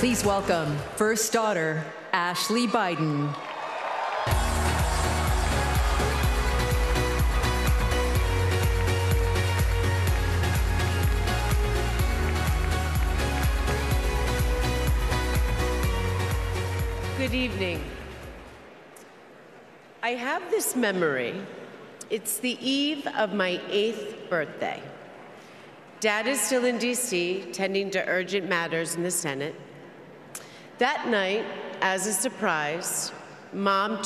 Please welcome first daughter, Ashely Biden. Good evening. I have this memory. It's the eve of my 8th birthday. Dad is still in D.C. tending to urgent matters in the Senate. That night, as a surprise, Mom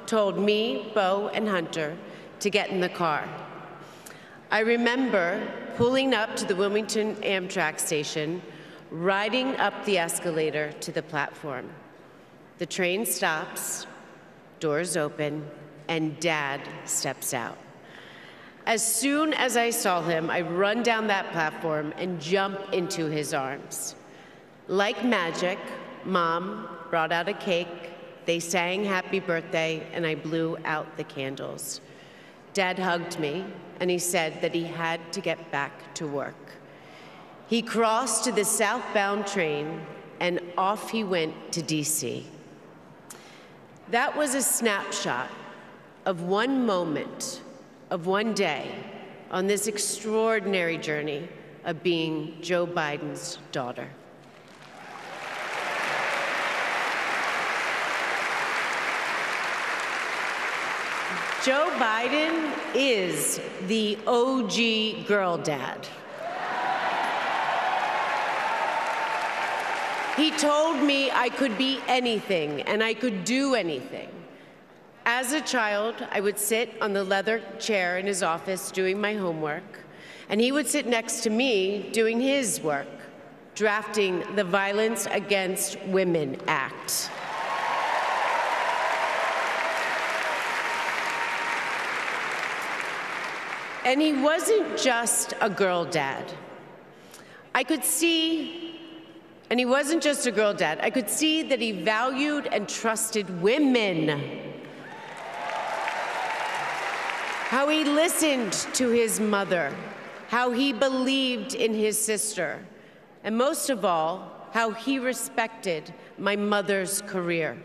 told me, Bo, and Hunter to get in the car. I remember pulling up to the Wilmington Amtrak station, riding up the escalator to the platform. The train stops, doors open, and Dad steps out. As soon as I saw him, I run down that platform and jump into his arms. Like magic, Mom brought out a cake, they sang happy birthday, and I blew out the candles. Dad hugged me, and he said that he had to get back to work. He crossed to the southbound train, and off he went to D.C. That was a snapshot of one moment, of one day, on this extraordinary journey of being Joe Biden's daughter. Joe Biden is the OG girl dad. He told me I could be anything and I could do anything. As a child, I would sit on the leather chair in his office doing my homework, and he would sit next to me doing his work, drafting the Violence Against Women Act. And he wasn't just a girl dad. I could see that he valued and trusted women. How he listened to his mother, how he believed in his sister, and most of all, how he respected my mother's career.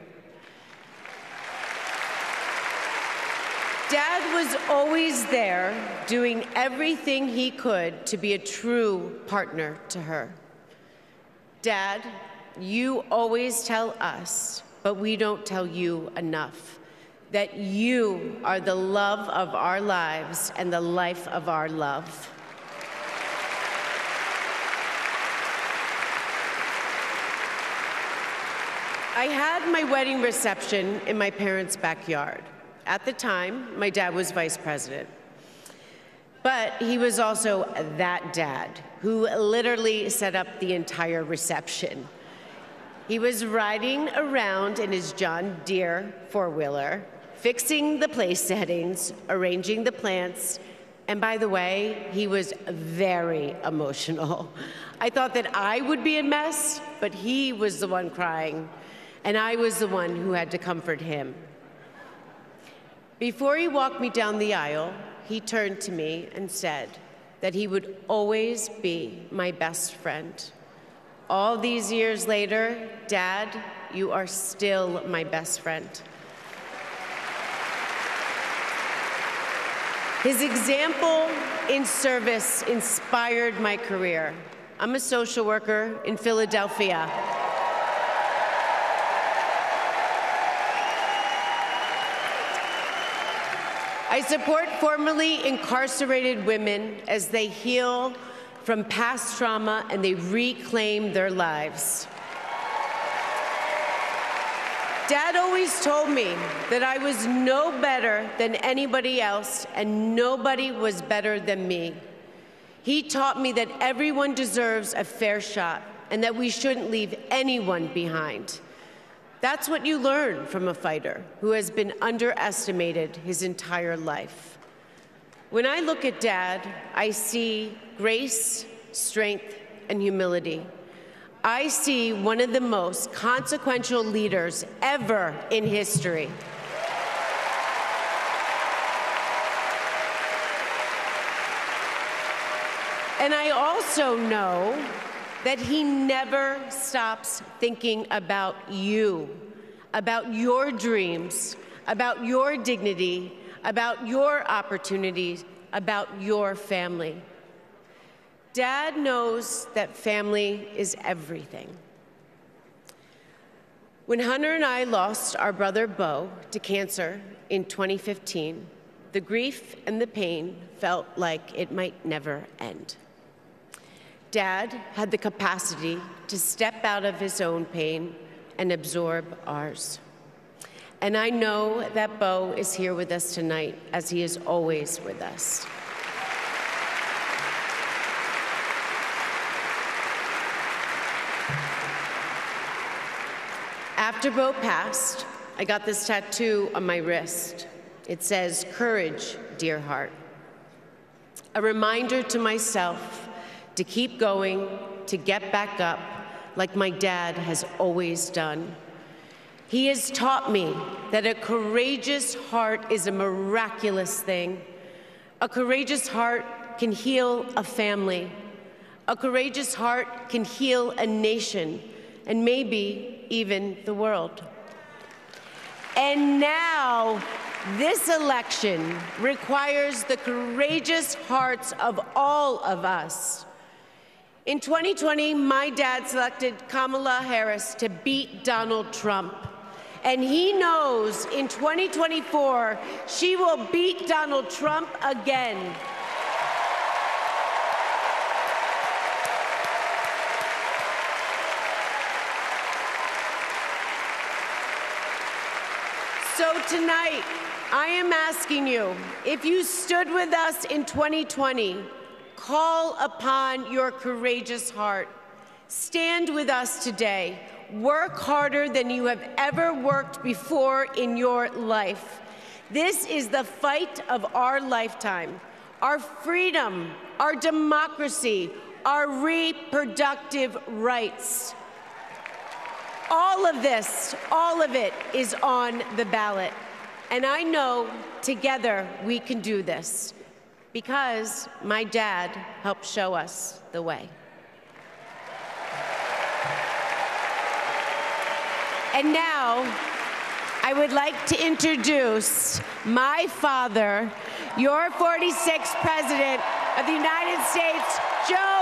Dad was always there, doing everything he could to be a true partner to her. Dad, you always tell us, but we don't tell you enough, that you are the love of our lives and the life of our love. I had my wedding reception in my parents' backyard. At the time, my dad was vice president. But he was also that dad who literally set up the entire reception. He was riding around in his John Deere four-wheeler, fixing the place settings, arranging the plants, and by the way, he was very emotional. I thought that I would be a mess, but he was the one crying, and I was the one who had to comfort him. Before he walked me down the aisle, he turned to me and said that he would always be my best friend. All these years later, Dad, you are still my best friend. His example in service inspired my career. I'm a social worker in Philadelphia. I support formerly incarcerated women as they heal from past trauma and they reclaim their lives. Dad always told me that I was no better than anybody else and nobody was better than me. He taught me that everyone deserves a fair shot and that we shouldn't leave anyone behind. That's what you learn from a fighter who has been underestimated his entire life. When I look at Dad, I see grace, strength, and humility. I see one of the most consequential leaders ever in history. And I also know that he never stops thinking about you, about your dreams, about your dignity, about your opportunities, about your family. Dad knows that family is everything. When Hunter and I lost our brother Beau to cancer in 2015, the grief and the pain felt like it might never end. Dad had the capacity to step out of his own pain and absorb ours. And I know that Beau is here with us tonight, as he is always with us. After Beau passed, I got this tattoo on my wrist. It says, "Courage, dear heart." A reminder to myself to keep going, to get back up, like my dad has always done. He has taught me that a courageous heart is a miraculous thing. A courageous heart can heal a family. A courageous heart can heal a nation, and maybe even the world. And now, this election requires the courageous hearts of all of us. In 2020, my dad selected Kamala Harris to beat Donald Trump. And he knows in 2024, she will beat Donald Trump again. So tonight, I am asking you, if you stood with us in 2020, call upon your courageous heart. Stand with us today. Work harder than you have ever worked before in your life. This is the fight of our lifetime. Our freedom, our democracy, our reproductive rights. All of this, all of it is on the ballot. And I know together we can do this because my dad helped show us the way. And now, I would like to introduce my father, your 46th President of the United States, Joe